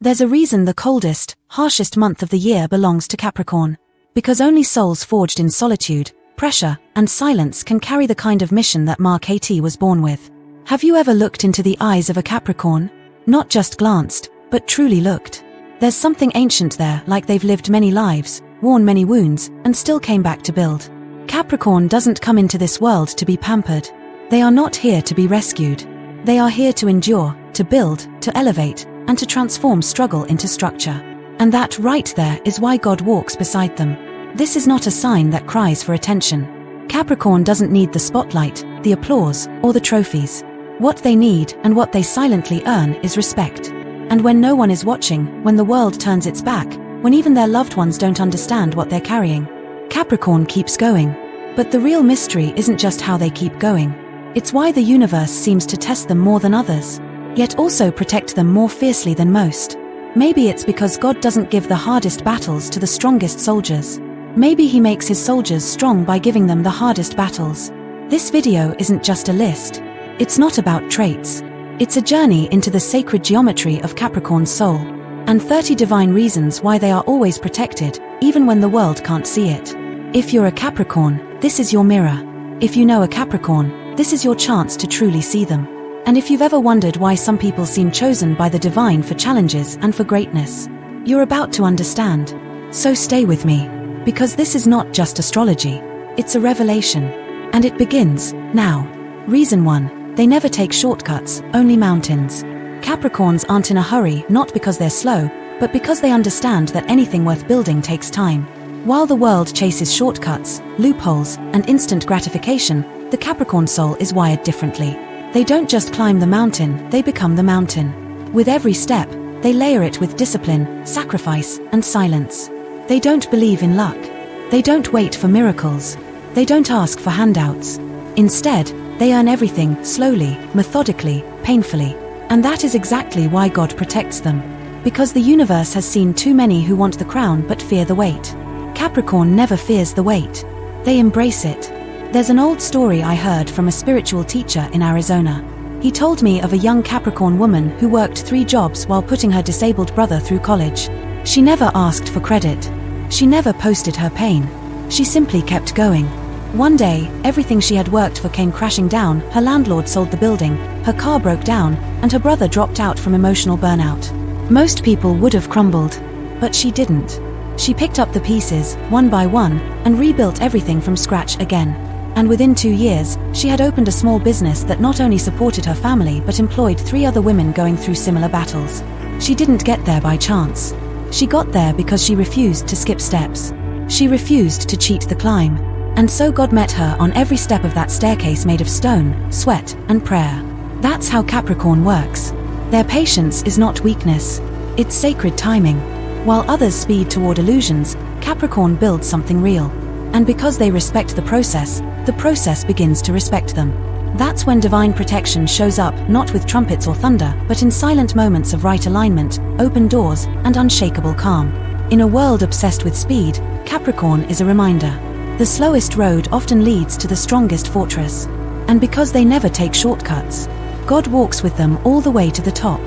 There's a reason the coldest, harshest month of the year belongs to Capricorn. Because only souls forged in solitude, pressure, and silence can carry the kind of mission that Mark AT was born with. Have you ever looked into the eyes of a Capricorn? Not just glanced, but truly looked. There's something ancient there, like they've lived many lives, worn many wounds, and still came back to build. Capricorn doesn't come into this world to be pampered. They are not here to be rescued. They are here to endure, to build, to elevate, and to transform struggle into structure. And that right there is why God walks beside them. This is not a sign that cries for attention. Capricorn doesn't need the spotlight, the applause, or the trophies. What they need, and what they silently earn, is respect. And when no one is watching, when the world turns its back, when even their loved ones don't understand what they're carrying, Capricorn keeps going. But the real mystery isn't just how they keep going. It's why the universe seems to test them more than others, yet also protect them more fiercely than most. Maybe it's because God doesn't give the hardest battles to the strongest soldiers. Maybe he makes his soldiers strong by giving them the hardest battles. This video isn't just a list. It's not about traits. It's a journey into the sacred geometry of Capricorn's soul, and 30 divine reasons why they are always protected, even when the world can't see it. If you're a Capricorn, this is your mirror. If you know a Capricorn, this is your chance to truly see them. And if you've ever wondered why some people seem chosen by the divine for challenges and for greatness, you're about to understand. So stay with me, because this is not just astrology, it's a revelation. And it begins now. Reason 1. They never take shortcuts, only mountains. Capricorns aren't in a hurry, not because they're slow, but because they understand that anything worth building takes time. While the world chases shortcuts, loopholes, and instant gratification, the Capricorn soul is wired differently. They don't just climb the mountain, they become the mountain. With every step, they layer it with discipline, sacrifice, and silence. They don't believe in luck. They don't wait for miracles. They don't ask for handouts. Instead, they earn everything, slowly, methodically, painfully. And that is exactly why God protects them. Because the universe has seen too many who want the crown but fear the weight. Capricorn never fears the weight. They embrace it. There's an old story I heard from a spiritual teacher in Arizona. He told me of a young Capricorn woman who worked 3 jobs while putting her disabled brother through college. She never asked for credit. She never posted her pain. She simply kept going. One day, everything she had worked for came crashing down. Her landlord sold the building, her car broke down, and her brother dropped out from emotional burnout. Most people would have crumbled, but she didn't. She picked up the pieces, one by one, and rebuilt everything from scratch again. And within 2 years, she had opened a small business that not only supported her family but employed 3 other women going through similar battles. She didn't get there by chance. She got there because she refused to skip steps. She refused to cheat the climb. And so God met her on every step of that staircase made of stone, sweat, and prayer. That's how Capricorn works. Their patience is not weakness. It's sacred timing. While others speed toward illusions, Capricorn builds something real. And because they respect the process begins to respect them. That's when divine protection shows up, not with trumpets or thunder, but in silent moments of right alignment, open doors, and unshakable calm. In a world obsessed with speed, Capricorn is a reminder. The slowest road often leads to the strongest fortress. And because they never take shortcuts, God walks with them all the way to the top.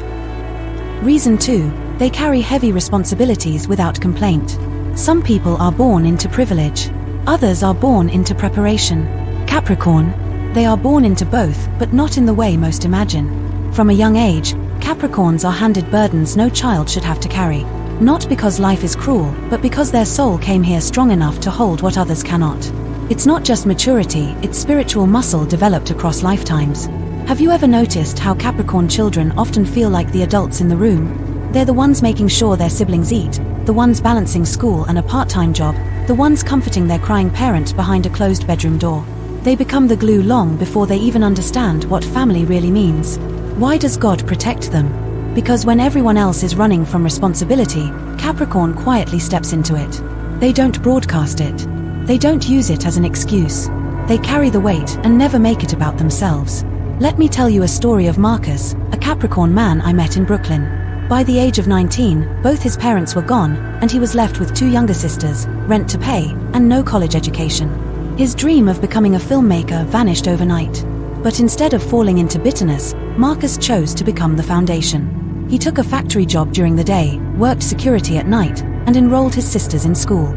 Reason 2. They carry heavy responsibilities without complaint. Some people are born into privilege. Others are born into preparation. Capricorn, they are born into both, but not in the way most imagine. From a young age, Capricorns are handed burdens no child should have to carry. Not because life is cruel, but because their soul came here strong enough to hold what others cannot. It's not just maturity, it's spiritual muscle developed across lifetimes. Have you ever noticed how Capricorn children often feel like the adults in the room? They're the ones making sure their siblings eat, the ones balancing school and a part-time job, the ones comforting their crying parent behind a closed bedroom door. They become the glue long before they even understand what family really means. Why does God protect them? Because when everyone else is running from responsibility, Capricorn quietly steps into it. They don't broadcast it. They don't use it as an excuse. They carry the weight and never make it about themselves. Let me tell you a story of Marcus, a Capricorn man I met in Brooklyn. By the age of 19, both his parents were gone, and he was left with 2 younger sisters, rent to pay, and no college education. His dream of becoming a filmmaker vanished overnight. But instead of falling into bitterness, Marcus chose to become the foundation. He took a factory job during the day, worked security at night, and enrolled his sisters in school.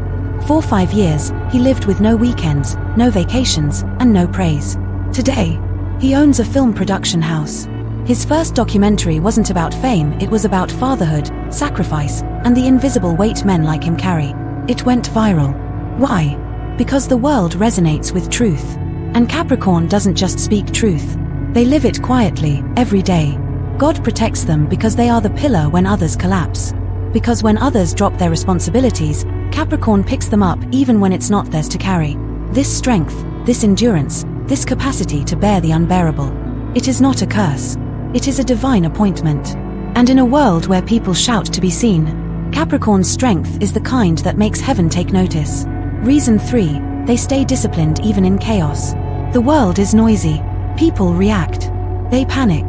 For 5 years, he lived with no weekends, no vacations, and no praise. Today, he owns a film production house. His first documentary wasn't about fame, it was about fatherhood, sacrifice, and the invisible weight men like him carry. It went viral. Why? Because the world resonates with truth. And Capricorn doesn't just speak truth. They live it quietly, every day. God protects them because they are the pillar when others collapse. Because when others drop their responsibilities, Capricorn picks them up even when it's not theirs to carry. This strength, this endurance, this capacity to bear the unbearable. It is not a curse. It is a divine appointment. And in a world where people shout to be seen, Capricorn's strength is the kind that makes heaven take notice. Reason 3, they stay disciplined even in chaos. The world is noisy. People react. They panic.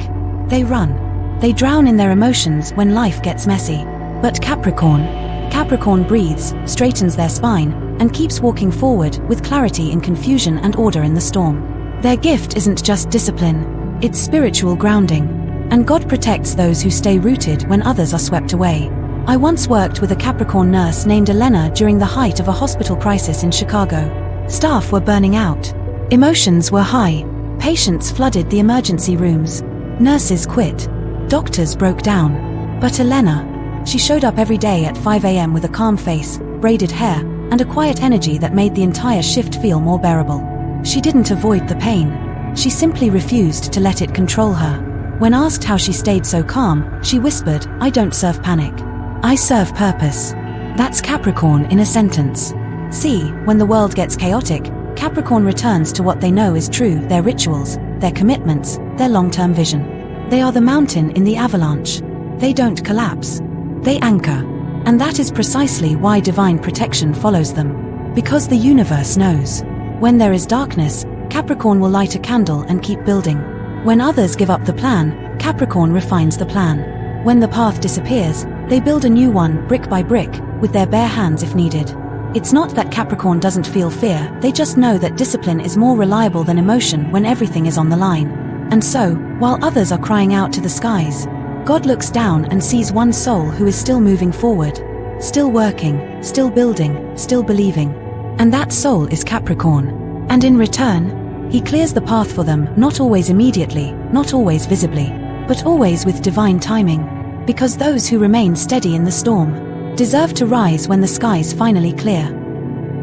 They run. They drown in their emotions when life gets messy. But Capricorn breathes, straightens their spine, and keeps walking forward with clarity in confusion and order in the storm. Their gift isn't just discipline, it's spiritual grounding. And God protects those who stay rooted when others are swept away. I once worked with a Capricorn nurse named Elena during the height of a hospital crisis in Chicago. Staff were burning out. Emotions were high. Patients flooded the emergency rooms. Nurses quit. Doctors broke down. But Elena, she showed up every day at 5 a.m. with a calm face, braided hair, and a quiet energy that made the entire shift feel more bearable. She didn't avoid the pain. She simply refused to let it control her. When asked how she stayed so calm, she whispered, "I don't serve panic. I serve purpose." That's Capricorn in a sentence. See, when the world gets chaotic, Capricorn returns to what they know is true, their rituals, their commitments, their long-term vision. They are the mountain in the avalanche. They don't collapse. They anchor. And that is precisely why divine protection follows them. Because the universe knows. When there is darkness, Capricorn will light a candle and keep building. When others give up the plan, Capricorn refines the plan. When the path disappears, they build a new one, brick by brick, with their bare hands if needed. It's not that Capricorn doesn't feel fear, they just know that discipline is more reliable than emotion when everything is on the line. And so, while others are crying out to the skies, God looks down and sees one soul who is still moving forward, still working, still building, still believing. And that soul is Capricorn. And in return, he clears the path for them, not always immediately, not always visibly, but always with divine timing. Because those who remain steady in the storm deserve to rise when the skies finally clear.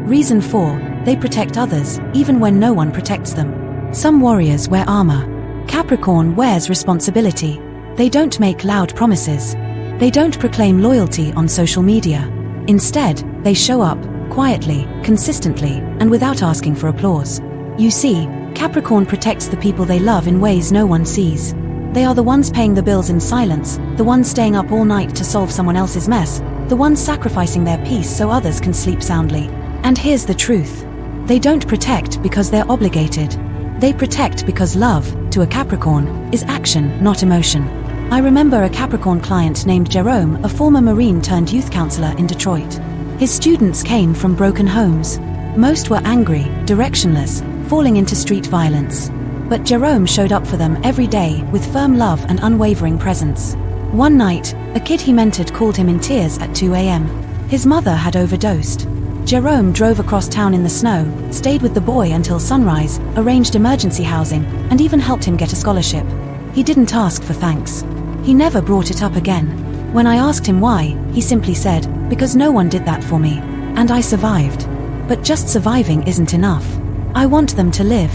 Reason 4, they protect others, even when no one protects them. Some warriors wear armor. Capricorn wears responsibility. They don't make loud promises. They don't proclaim loyalty on social media. Instead, they show up, quietly, consistently, and without asking for applause. You see, Capricorn protects the people they love in ways no one sees. They are the ones paying the bills in silence, the ones staying up all night to solve someone else's mess, the ones sacrificing their peace so others can sleep soundly. And here's the truth. They don't protect because they're obligated. They protect because love, to a Capricorn, is action, not emotion. I remember a Capricorn client named Jerome, a former Marine turned youth counselor in Detroit. His students came from broken homes. Most were angry, directionless, falling into street violence. But Jerome showed up for them every day with firm love and unwavering presence. One night, a kid he mentored called him in tears at 2 a.m. His mother had overdosed. Jerome drove across town in the snow, stayed with the boy until sunrise, arranged emergency housing, and even helped him get a scholarship. He didn't ask for thanks. He never brought it up again. When I asked him why, he simply said, "Because no one did that for me. And I survived." But just surviving isn't enough. I want them to live.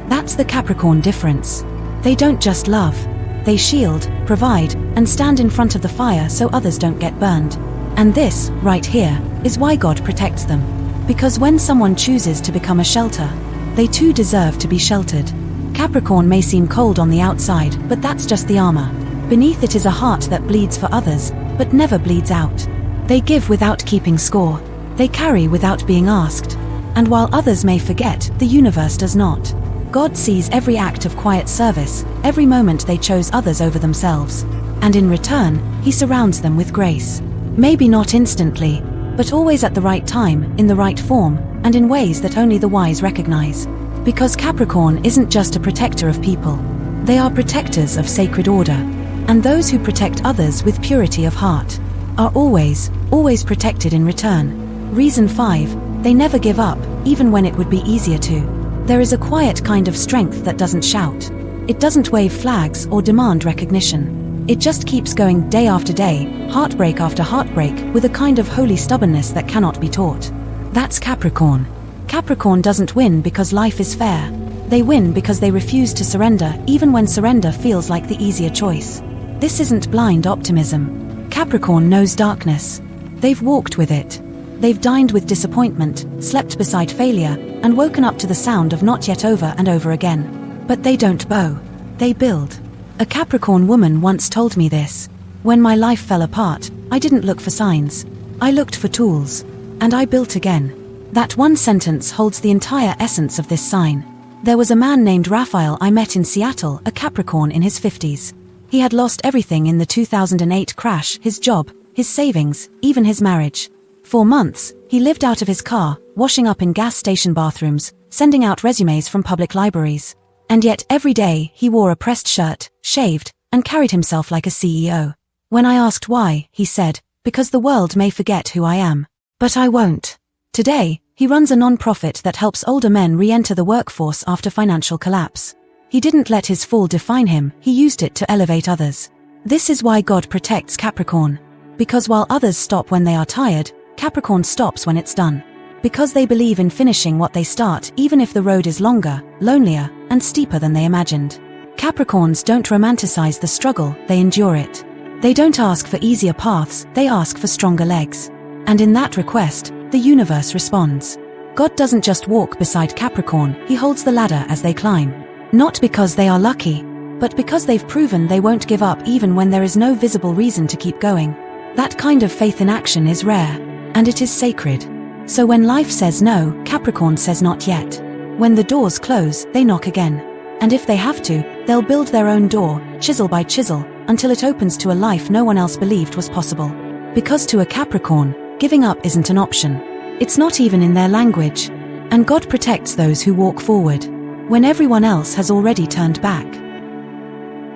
That's the Capricorn difference. They don't just love. They shield, provide, and stand in front of the fire so others don't get burned. And this, right here, is why God protects them. Because when someone chooses to become a shelter, they too deserve to be sheltered. Capricorn may seem cold on the outside, but that's just the armor. Beneath it is a heart that bleeds for others, but never bleeds out. They give without keeping score. They carry without being asked. And while others may forget, the universe does not. God sees every act of quiet service, every moment they chose others over themselves. And in return, he surrounds them with grace. Maybe not instantly, but always at the right time, in the right form, and in ways that only the wise recognize. Because Capricorn isn't just a protector of people. They are protectors of sacred order. And those who protect others with purity of heart are always protected in return. Reason 5, they never give up, even when it would be easier to. There is a quiet kind of strength that doesn't shout. It doesn't wave flags or demand recognition. It just keeps going day after day, heartbreak after heartbreak, with a kind of holy stubbornness that cannot be taught. That's Capricorn. Capricorn doesn't win because life is fair. They win because they refuse to surrender, even when surrender feels like the easier choice. This isn't blind optimism. Capricorn knows darkness. They've walked with it. They've dined with disappointment, slept beside failure, and woken up to the sound of not yet over and over again. But they don't bow. They build. A Capricorn woman once told me this. When my life fell apart, I didn't look for signs. I looked for tools. And I built again. That one sentence holds the entire essence of this sign. There was a man named Raphael I met in Seattle, a Capricorn in his 50s. He had lost everything in the 2008 crash, his job, his savings, even his marriage. For months, he lived out of his car, washing up in gas station bathrooms, sending out resumes from public libraries. And yet every day he wore a pressed shirt, shaved, and carried himself like a CEO. When I asked why, he said, "Because the world may forget who I am. But I won't." Today, he runs a non-profit that helps older men re-enter the workforce after financial collapse. He didn't let his fall define him, he used it to elevate others. This is why God protects Capricorn. Because while others stop when they are tired, Capricorn stops when it's done. Because they believe in finishing what they start, even if the road is longer, lonelier, and steeper than they imagined. Capricorns don't romanticize the struggle, they endure it. They don't ask for easier paths, they ask for stronger legs. And in that request, the universe responds. God doesn't just walk beside Capricorn, he holds the ladder as they climb. Not because they are lucky, but because they've proven they won't give up even when there is no visible reason to keep going. That kind of faith in action is rare, and it is sacred. So when life says no, Capricorn says not yet. When the doors close, they knock again. And if they have to, they'll build their own door, chisel by chisel, until it opens to a life no one else believed was possible. Because to a Capricorn, giving up isn't an option. It's not even in their language. And God protects those who walk forward, when everyone else has already turned back.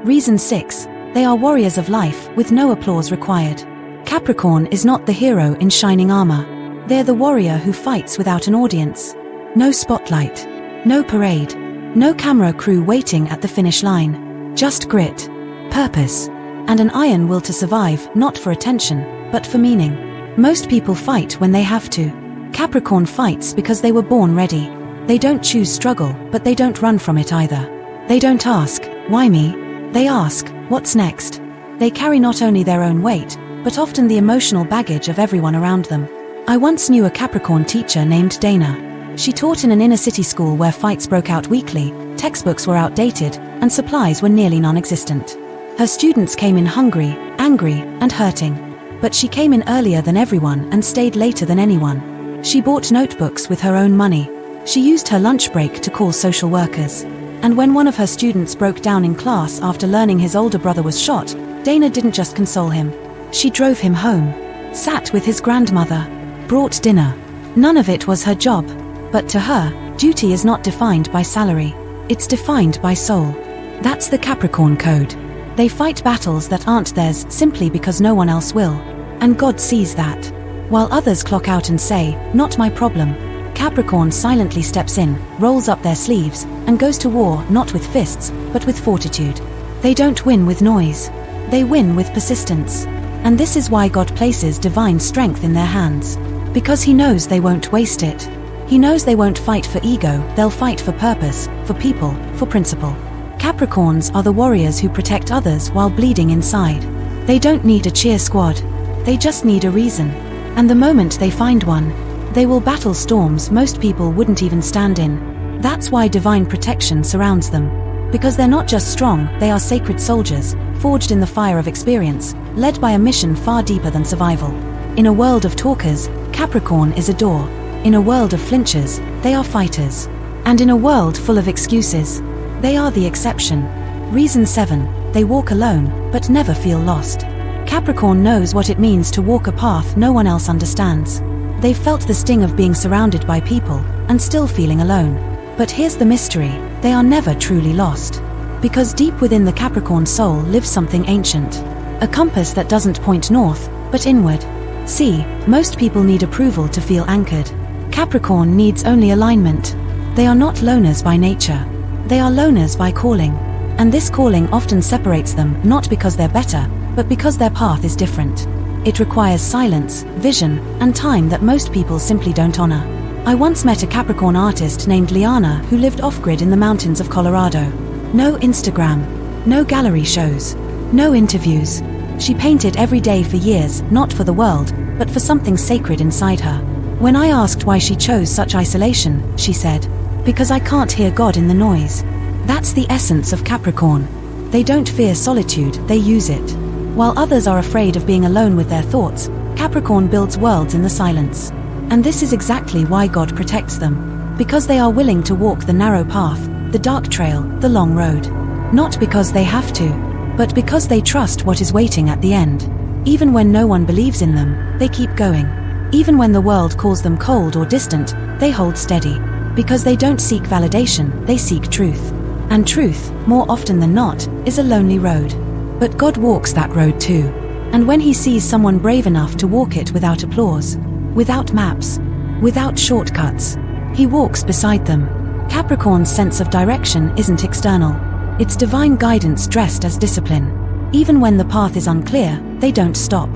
Reason 6, they are warriors of life, with no applause required. Capricorn is not the hero in shining armor. They're the warrior who fights without an audience. No spotlight. No parade. No camera crew waiting at the finish line. Just grit, purpose, and an iron will to survive, not for attention, but for meaning. Most people fight when they have to. Capricorn fights because they were born ready. They don't choose struggle, but they don't run from it either. They don't ask, "Why me?" They ask, "What's next?" They carry not only their own weight, but often the emotional baggage of everyone around them. I once knew a Capricorn teacher named Dana. She taught in an inner-city school where fights broke out weekly, textbooks were outdated, and supplies were nearly non-existent. Her students came in hungry, angry, and hurting. But she came in earlier than everyone and stayed later than anyone. She bought notebooks with her own money. She used her lunch break to call social workers. And when one of her students broke down in class after learning his older brother was shot, Dana didn't just console him. She drove him home, sat with his grandmother, brought dinner. None of it was her job. But to her, duty is not defined by salary. It's defined by soul. That's the Capricorn code. They fight battles that aren't theirs simply because no one else will. And God sees that. While others clock out and say, "Not my problem," Capricorn silently steps in, rolls up their sleeves, and goes to war not with fists, but with fortitude. They don't win with noise. They win with persistence. And this is why God places divine strength in their hands. Because he knows they won't waste it. He knows they won't fight for ego, they'll fight for purpose, for people, for principle. Capricorns are the warriors who protect others while bleeding inside. They don't need a cheer squad. They just need a reason. And the moment they find one, they will battle storms most people wouldn't even stand in. That's why divine protection surrounds them. Because they're not just strong, they are sacred soldiers, forged in the fire of experience, led by a mission far deeper than survival. In a world of talkers, Capricorn is a door. In a world of flinchers, they are fighters. And in a world full of excuses, they are the exception. Reason 7, they walk alone, but never feel lost. Capricorn knows what it means to walk a path no one else understands. They've felt the sting of being surrounded by people, and still feeling alone. But here's the mystery, they are never truly lost. Because deep within the Capricorn soul lives something ancient. A compass that doesn't point north, but inward. See, most people need approval to feel anchored. Capricorn needs only alignment. They are not loners by nature. They are loners by calling. And this calling often separates them not because they're better, but because their path is different. It requires silence, vision, and time that most people simply don't honor. I once met a Capricorn artist named Liana who lived off-grid in the mountains of Colorado. No Instagram, no gallery shows, no interviews. She painted every day for years, not for the world, but for something sacred inside her. When I asked why she chose such isolation, she said, "Because I can't hear God in the noise." That's the essence of Capricorn. They don't fear solitude, they use it. While others are afraid of being alone with their thoughts, Capricorn builds worlds in the silence. And this is exactly why God protects them. Because they are willing to walk the narrow path, the dark trail, the long road. Not because they have to, but because they trust what is waiting at the end. Even when no one believes in them, they keep going. Even when the world calls them cold or distant, they hold steady. Because they don't seek validation, they seek truth. And truth, more often than not, is a lonely road. But God walks that road too. And when he sees someone brave enough to walk it without applause, without maps, without shortcuts, he walks beside them. Capricorn's sense of direction isn't external. It's divine guidance dressed as discipline. Even when the path is unclear, they don't stop.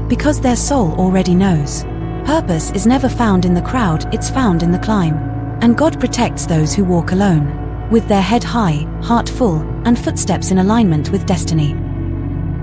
Because their soul already knows. Purpose is never found in the crowd, it's found in the climb. And God protects those who walk alone, with their head high, heart full, and footsteps in alignment with destiny.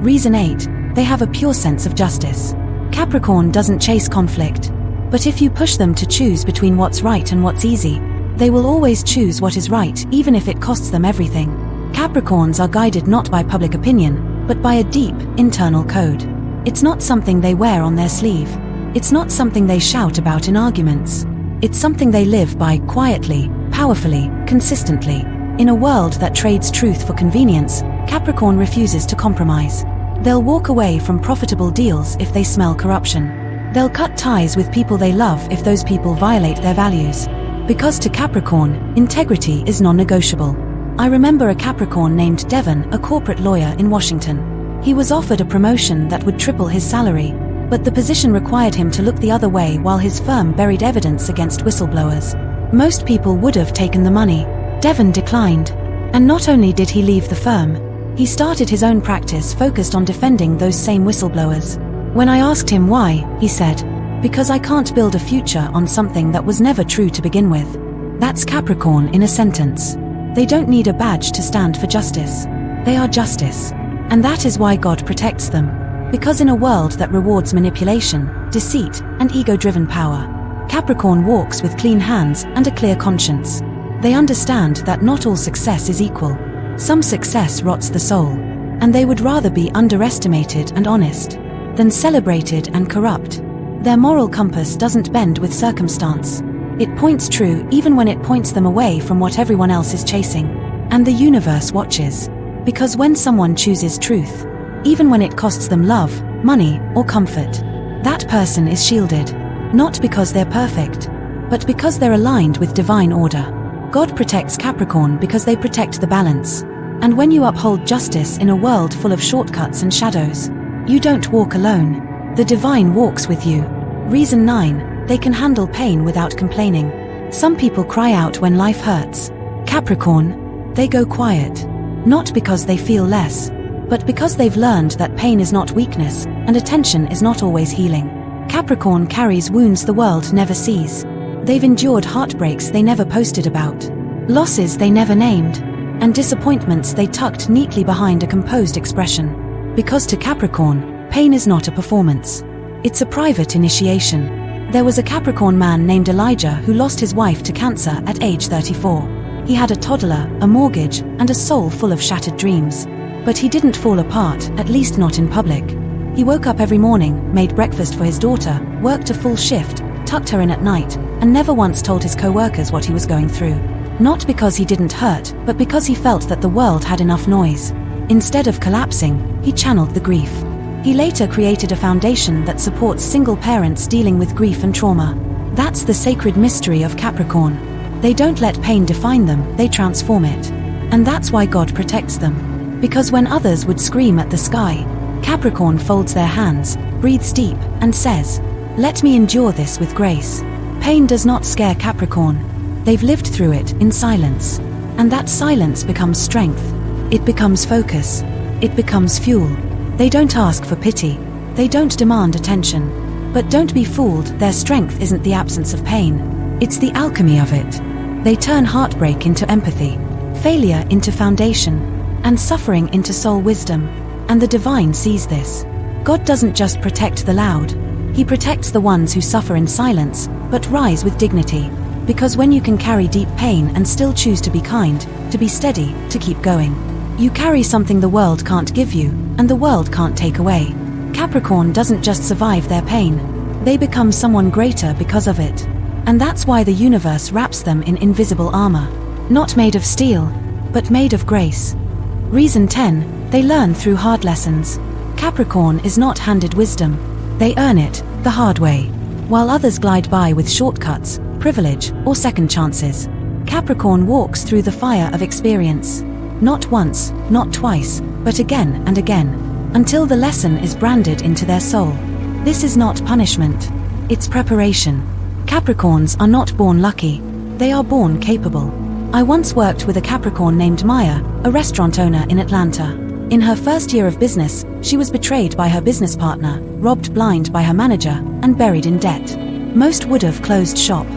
Reason 8. They have a pure sense of justice. Capricorn doesn't chase conflict. But if you push them to choose between what's right and what's easy, they will always choose what is right, even if it costs them everything. Capricorns are guided not by public opinion, but by a deep, internal code. It's not something they wear on their sleeve. It's not something they shout about in arguments. It's something they live by quietly, powerfully, consistently. In a world that trades truth for convenience, Capricorn refuses to compromise. They'll walk away from profitable deals if they smell corruption. They'll cut ties with people they love if those people violate their values. Because to Capricorn, integrity is non-negotiable. I remember a Capricorn named Devon, a corporate lawyer in Washington. He was offered a promotion that would triple his salary, but the position required him to look the other way while his firm buried evidence against whistleblowers. Most people would have taken the money. Devon declined. And not only did he leave the firm, he started his own practice focused on defending those same whistleblowers. When I asked him why, he said, "Because I can't build a future on something that was never true to begin with." That's Capricorn in a sentence. They don't need a badge to stand for justice. They are justice. And that is why God protects them. Because in a world that rewards manipulation, deceit, and ego-driven power, Capricorn walks with clean hands and a clear conscience. They understand that not all success is equal. Some success rots the soul, and they would rather be underestimated and honest than celebrated and corrupt. Their moral compass doesn't bend with circumstance. It points true even when it points them away from what everyone else is chasing. And the universe watches. Because when someone chooses truth, even when it costs them love, money, or comfort, that person is shielded. Not because they're perfect, but because they're aligned with divine order. God protects Capricorn because they protect the balance. And when you uphold justice in a world full of shortcuts and shadows, you don't walk alone. The divine walks with you. Reason 9. They can handle pain without complaining. Some people cry out when life hurts. Capricorn, they go quiet. Not because they feel less, but because they've learned that pain is not weakness, and attention is not always healing. Capricorn carries wounds the world never sees. They've endured heartbreaks they never posted about, losses they never named, and disappointments they tucked neatly behind a composed expression. Because to Capricorn, pain is not a performance. It's a private initiation. There was a Capricorn man named Elijah who lost his wife to cancer at age 34. He had a toddler, a mortgage, and a soul full of shattered dreams. But he didn't fall apart, at least not in public. He woke up every morning, made breakfast for his daughter, worked a full shift, tucked her in at night, and never once told his co-workers what he was going through. Not because he didn't hurt, but because he felt that the world had enough noise. Instead of collapsing, he channeled the grief. He later created a foundation that supports single parents dealing with grief and trauma. That's the sacred mystery of Capricorn. They don't let pain define them, they transform it. And that's why God protects them. Because when others would scream at the sky, Capricorn folds their hands, breathes deep, and says, "Let me endure this with grace." Pain does not scare Capricorn. They've lived through it in silence. And that silence becomes strength. It becomes focus. It becomes fuel. They don't ask for pity. They don't demand attention. But don't be fooled, their strength isn't the absence of pain. It's the alchemy of it. They turn heartbreak into empathy, failure into foundation, and suffering into soul wisdom. And the divine sees this. God doesn't just protect the loud. He protects the ones who suffer in silence, but rise with dignity. Because when you can carry deep pain and still choose to be kind, to be steady, to keep going, you carry something the world can't give you, and the world can't take away. Capricorn doesn't just survive their pain. They become someone greater because of it. And that's why the universe wraps them in invisible armor. Not made of steel, but made of grace. Reason 10, they learn through hard lessons. Capricorn is not handed wisdom. They earn it, the hard way. While others glide by with shortcuts, privilege, or second chances, Capricorn walks through the fire of experience. Not once, not twice, but again and again, until the lesson is branded into their soul. This is not punishment. It's preparation. Capricorns are not born lucky. They are born capable. I once worked with a Capricorn named Maya, a restaurant owner in Atlanta. In her first year of business, she was betrayed by her business partner, robbed blind by her manager, and buried in debt. Most would have closed shop.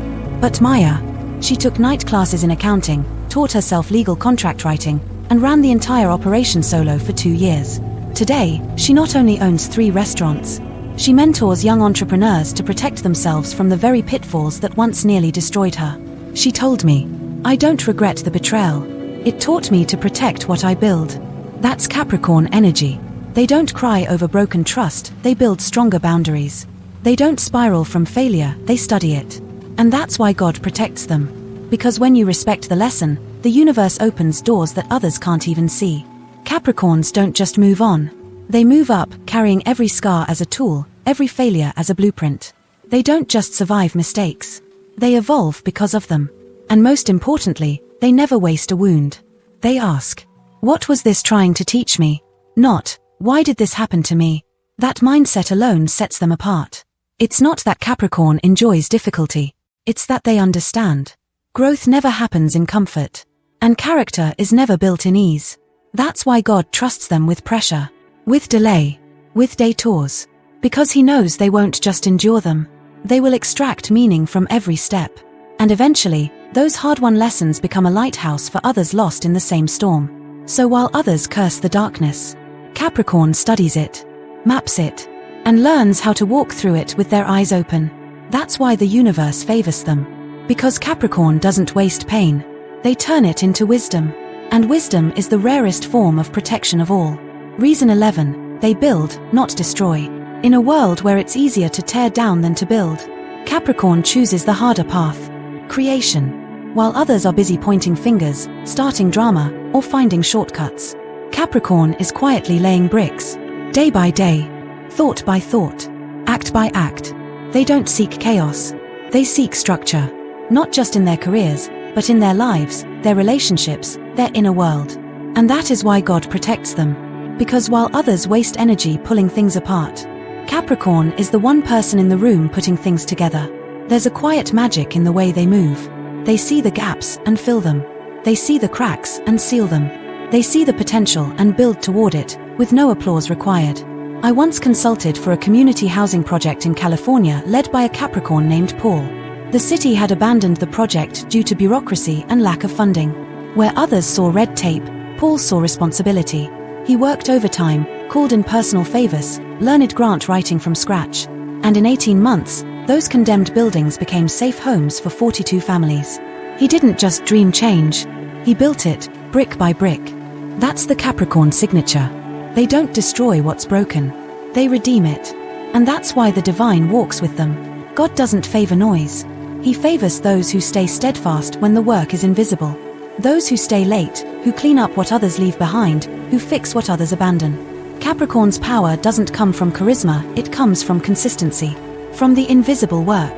But Maya, she took night classes in accounting, taught herself legal contract writing, and ran the entire operation solo for 2 years. Today, she not only owns 3 restaurants, she mentors young entrepreneurs to protect themselves from the very pitfalls that once nearly destroyed her. She told me, "I don't regret the betrayal. It taught me to protect what I build." That's Capricorn energy. They don't cry over broken trust, they build stronger boundaries. They don't spiral from failure, they study it. And that's why God protects them. Because when you respect the lesson, the universe opens doors that others can't even see. Capricorns don't just move on. They move up, carrying every scar as a tool, every failure as a blueprint. They don't just survive mistakes. They evolve because of them. And most importantly, they never waste a wound. They ask, "What was this trying to teach me?" Not, "Why did this happen to me?" That mindset alone sets them apart. It's not that Capricorn enjoys difficulty. It's that they understand. Growth never happens in comfort. And character is never built in ease. That's why God trusts them with pressure, with delay, with detours. Because He knows they won't just endure them. They will extract meaning from every step. And eventually, those hard-won lessons become a lighthouse for others lost in the same storm. So while others curse the darkness, Capricorn studies it, maps it, and learns how to walk through it with their eyes open. That's why the universe favors them. Because Capricorn doesn't waste pain. They turn it into wisdom. And wisdom is the rarest form of protection of all. Reason 11, they build, not destroy. In a world where it's easier to tear down than to build, Capricorn chooses the harder path, creation. While others are busy pointing fingers, starting drama, or finding shortcuts, Capricorn is quietly laying bricks, day by day, thought by thought, act by act. They don't seek chaos. They seek structure, not just in their careers, but in their lives, their relationships, their inner world. And that is why God protects them. Because while others waste energy pulling things apart, Capricorn is the one person in the room putting things together. There's a quiet magic in the way they move. They see the gaps and fill them. They see the cracks and seal them. They see the potential and build toward it, with no applause required. I once consulted for a community housing project in California led by a Capricorn named Paul. The city had abandoned the project due to bureaucracy and lack of funding. Where others saw red tape, Paul saw responsibility. He worked overtime, called in personal favors, learned grant writing from scratch. And in 18 months, those condemned buildings became safe homes for 42 families. He didn't just dream change. He built it, brick by brick. That's the Capricorn signature. They don't destroy what's broken. They redeem it. And that's why the divine walks with them. God doesn't favor noise. He favors those who stay steadfast when the work is invisible. Those who stay late, who clean up what others leave behind, who fix what others abandon. Capricorn's power doesn't come from charisma, it comes from consistency. From the invisible work.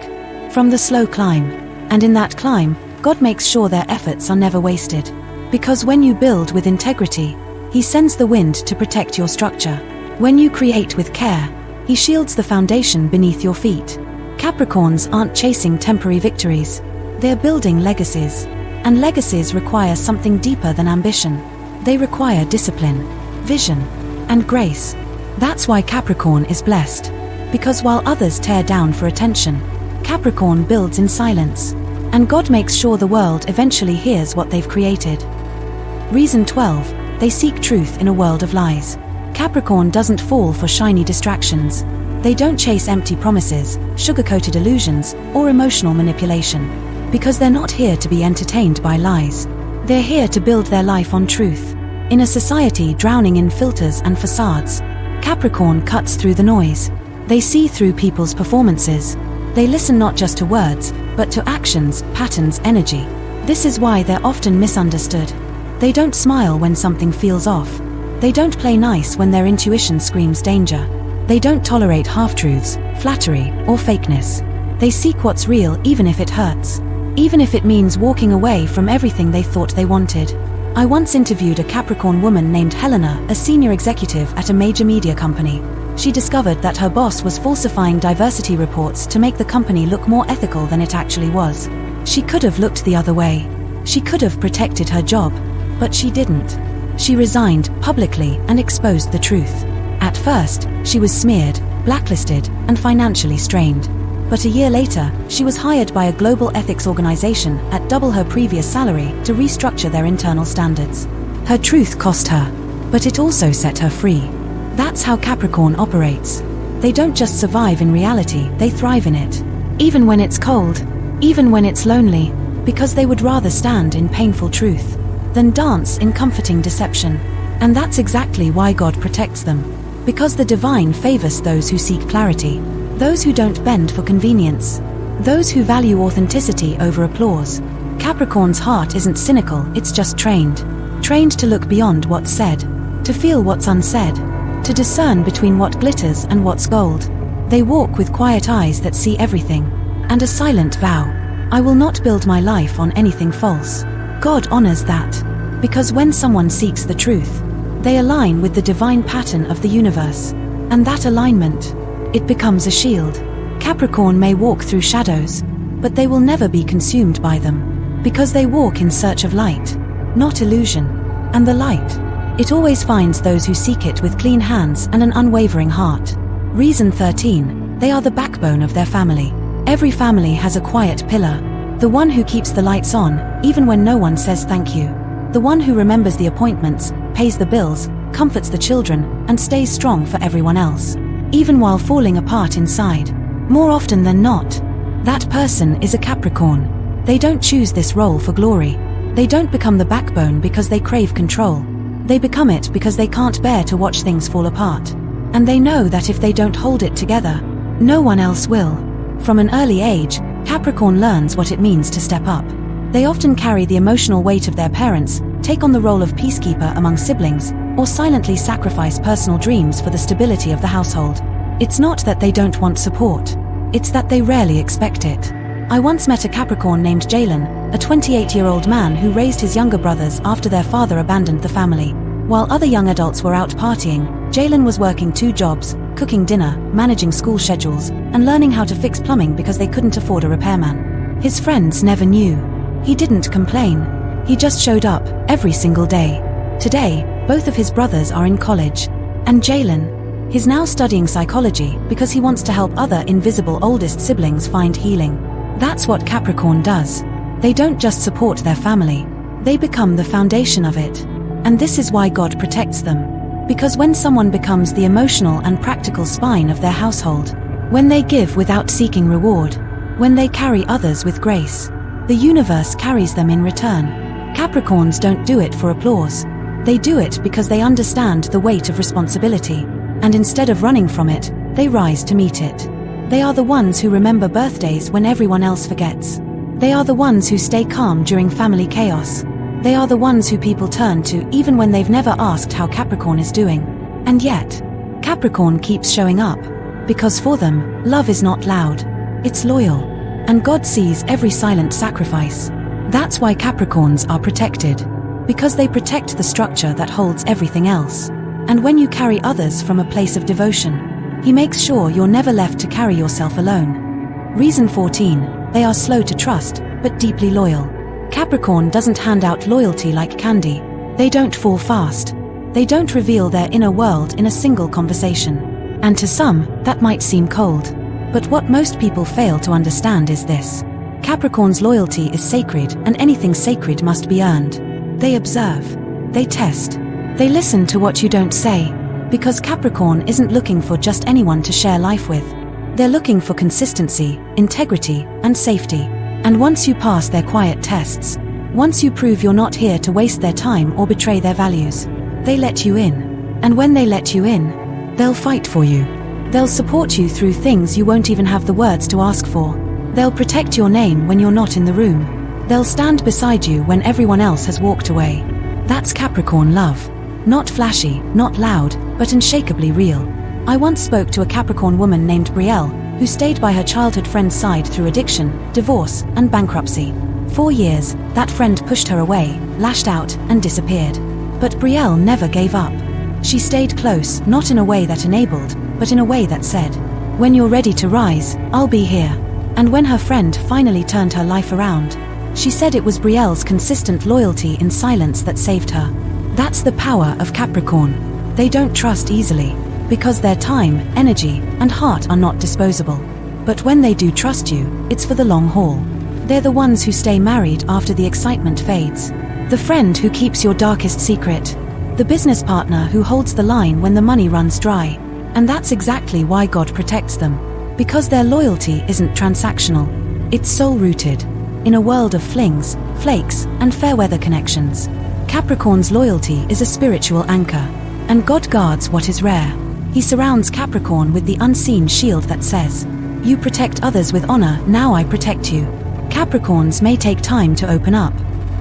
From the slow climb. And in that climb, God makes sure their efforts are never wasted. Because when you build with integrity, He sends the wind to protect your structure. When you create with care, He shields the foundation beneath your feet. Capricorns aren't chasing temporary victories. They're building legacies. And legacies require something deeper than ambition. They require discipline, vision, and grace. That's why Capricorn is blessed. Because while others tear down for attention, Capricorn builds in silence. And God makes sure the world eventually hears what they've created. Reason 12. They seek truth in a world of lies. Capricorn doesn't fall for shiny distractions. They don't chase empty promises, sugar-coated illusions, or emotional manipulation. Because they're not here to be entertained by lies. They're here to build their life on truth. In a society drowning in filters and facades, Capricorn cuts through the noise. They see through people's performances. They listen not just to words, but to actions, patterns, energy. This is why they're often misunderstood. They don't smile when something feels off. They don't play nice when their intuition screams danger. They don't tolerate half-truths, flattery, or fakeness. They seek what's real even if it hurts. Even if it means walking away from everything they thought they wanted. I once interviewed a Capricorn woman named Helena, a senior executive at a major media company. She discovered that her boss was falsifying diversity reports to make the company look more ethical than it actually was. She could have looked the other way. She could have protected her job, but she didn't. She resigned publicly and exposed the truth. At first, she was smeared, blacklisted, and financially strained. But a year later, she was hired by a global ethics organization at double her previous salary to restructure their internal standards. Her truth cost her, but it also set her free. That's how Capricorn operates. They don't just survive in reality, they thrive in it. Even when it's cold, even when it's lonely, because they would rather stand in painful truth than dance in comforting deception. And that's exactly why God protects them. Because the divine favors those who seek clarity, those who don't bend for convenience, those who value authenticity over applause. Capricorn's heart isn't cynical, it's just trained. Trained to look beyond what's said, to feel what's unsaid, to discern between what glitters and what's gold. They walk with quiet eyes that see everything, and a silent vow: I will not build my life on anything false. God honors that. Because when someone seeks the truth, they align with the divine pattern of the universe. And that alignment, it becomes a shield. Capricorn may walk through shadows, but they will never be consumed by them. Because they walk in search of light, not illusion. And the light, it always finds those who seek it with clean hands and an unwavering heart. Reason 13. They are the backbone of their family. Every family has a quiet pillar. The one who keeps the lights on, even when no one says thank you. The one who remembers the appointments, pays the bills, comforts the children, and stays strong for everyone else. Even while falling apart inside. More often than not, that person is a Capricorn. They don't choose this role for glory. They don't become the backbone because they crave control. They become it because they can't bear to watch things fall apart. And they know that if they don't hold it together, no one else will. From an early age, Capricorn learns what it means to step up. They often carry the emotional weight of their parents, take on the role of peacekeeper among siblings, or silently sacrifice personal dreams for the stability of the household. It's not that they don't want support. It's that they rarely expect it. I once met a Capricorn named Jalen, a 28-year-old man who raised his younger brothers after their father abandoned the family. While other young adults were out partying, Jalen was working 2 jobs, cooking dinner, managing school schedules, and learning how to fix plumbing because they couldn't afford a repairman. His friends never knew. He didn't complain. He just showed up, every single day. Today, both of his brothers are in college. And Jalen, he's now studying psychology because he wants to help other invisible oldest siblings find healing. That's what Capricorn does. They don't just support their family. They become the foundation of it. And this is why God protects them. Because when someone becomes the emotional and practical spine of their household, when they give without seeking reward, when they carry others with grace, the universe carries them in return. Capricorns don't do it for applause. They do it because they understand the weight of responsibility. And instead of running from it, they rise to meet it. They are the ones who remember birthdays when everyone else forgets. They are the ones who stay calm during family chaos. They are the ones who people turn to even when they've never asked how Capricorn is doing. And yet, Capricorn keeps showing up. Because for them, love is not loud. It's loyal. And God sees every silent sacrifice. That's why Capricorns are protected. because they protect the structure that holds everything else. And when you carry others from a place of devotion, he makes sure you're never left to carry yourself alone. Reason 14, they are slow to trust, but deeply loyal. Capricorn doesn't hand out loyalty like candy. They don't fall fast. They don't reveal their inner world in a single conversation. And to some, that might seem cold. But what most people fail to understand is this. Capricorn's loyalty is sacred, and anything sacred must be earned. They observe. They test. They listen to what you don't say. Because Capricorn isn't looking for just anyone to share life with. They're looking for consistency, integrity, and safety. And once you pass their quiet tests, once you prove you're not here to waste their time or betray their values, they let you in. And when they let you in, they'll fight for you. They'll support you through things you won't even have the words to ask for. They'll protect your name when you're not in the room. They'll stand beside you when everyone else has walked away. That's Capricorn love. Not flashy, not loud, but unshakably real. I once spoke to a Capricorn woman named Brielle, who stayed by her childhood friend's side through addiction, divorce, and bankruptcy. 4 years, that friend pushed her away, lashed out, and disappeared. But Brielle never gave up. She stayed close, not in a way that enabled, but in a way that said, "When you're ready to rise, I'll be here." And when her friend finally turned her life around, she said it was Brielle's consistent loyalty in silence that saved her. That's the power of Capricorn. They don't trust easily, because their time, energy, and heart are not disposable. But when they do trust you, it's for the long haul. They're the ones who stay married after the excitement fades. The friend who keeps your darkest secret. The business partner who holds the line when the money runs dry. And that's exactly why God protects them. Because their loyalty isn't transactional. It's soul-rooted. In a world of flings, flakes, and fair-weather connections, Capricorn's loyalty is a spiritual anchor. And God guards what is rare. He surrounds Capricorn with the unseen shield that says, "You protect others with honor, now I protect you." Capricorns may take time to open up.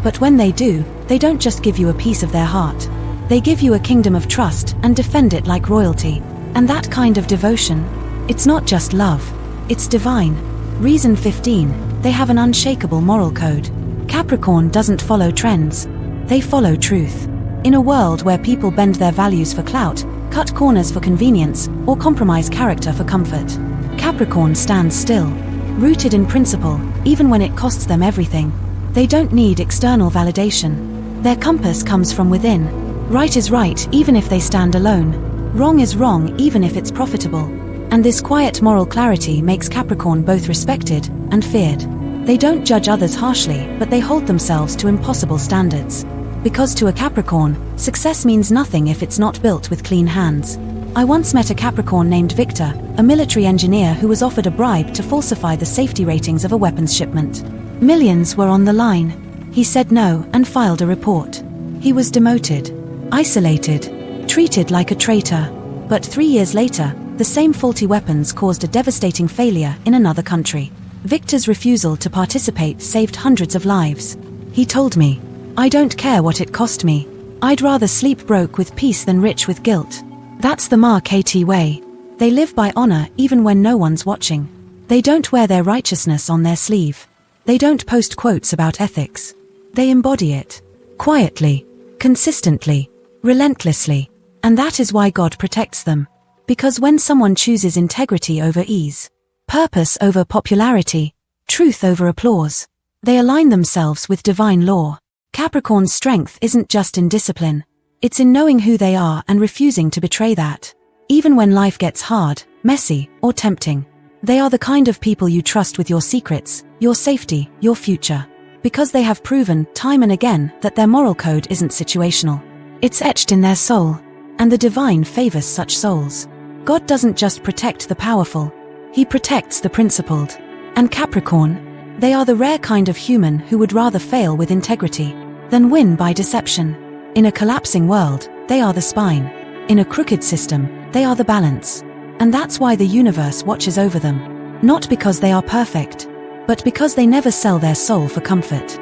But when they do, they don't just give you a piece of their heart. They give you a kingdom of trust and defend it like royalty. And that kind of devotion, it's not just love, it's divine. Reason 15, they have an unshakable moral code. Capricorn doesn't follow trends. They follow truth. In a world where people bend their values for clout, cut corners for convenience, or compromise character for comfort, Capricorn stands still, rooted in principle, even when it costs them everything. They don't need external validation. Their compass comes from within. Right is right, even if they stand alone. Wrong is wrong, even if it's profitable. And this quiet moral clarity makes Capricorn both respected and feared. They don't judge others harshly, but they hold themselves to impossible standards. Because to a Capricorn, success means nothing if it's not built with clean hands. I once met a Capricorn named Victor, a military engineer who was offered a bribe to falsify the safety ratings of a weapons shipment. Millions were on the line. He said no and filed a report. He was demoted, isolated, treated like a traitor. But 3 years later, the same faulty weapons caused a devastating failure in another country. Victor's refusal to participate saved hundreds of lives. He told me, "I don't care what it cost me. I'd rather sleep broke with peace than rich with guilt." That's the Mark-KT way. They live by honor even when no one's watching. They don't wear their righteousness on their sleeve. They don't post quotes about ethics. They embody it. Quietly, consistently, relentlessly. And that is why God protects them. Because when someone chooses integrity over ease, purpose over popularity, truth over applause, they align themselves with divine law. Capricorn's strength isn't just in discipline. It's in knowing who they are and refusing to betray that. Even when life gets hard, messy, or tempting, they are the kind of people you trust with your secrets, your safety, your future. Because they have proven, time and again, that their moral code isn't situational. It's etched in their soul. And the divine favors such souls. God doesn't just protect the powerful. He protects the principled. And Capricorn, they are the rare kind of human who would rather fail with integrity than win by deception. In a collapsing world, they are the spine. In a crooked system, they are the balance. And that's why the universe watches over them. Not because they are perfect, but because they never sell their soul for comfort.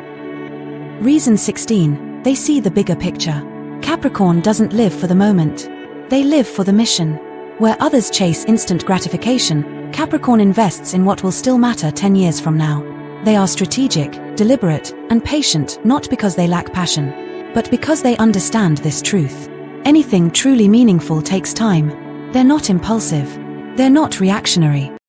Reason 16, they see the bigger picture. Capricorn doesn't live for the moment. They live for the mission. Where others chase instant gratification, Capricorn invests in what will still matter 10 years from now. They are strategic, deliberate, and patient, not because they lack passion, But because they understand this truth, anything truly meaningful takes time. They're not impulsive. They're not reactionary.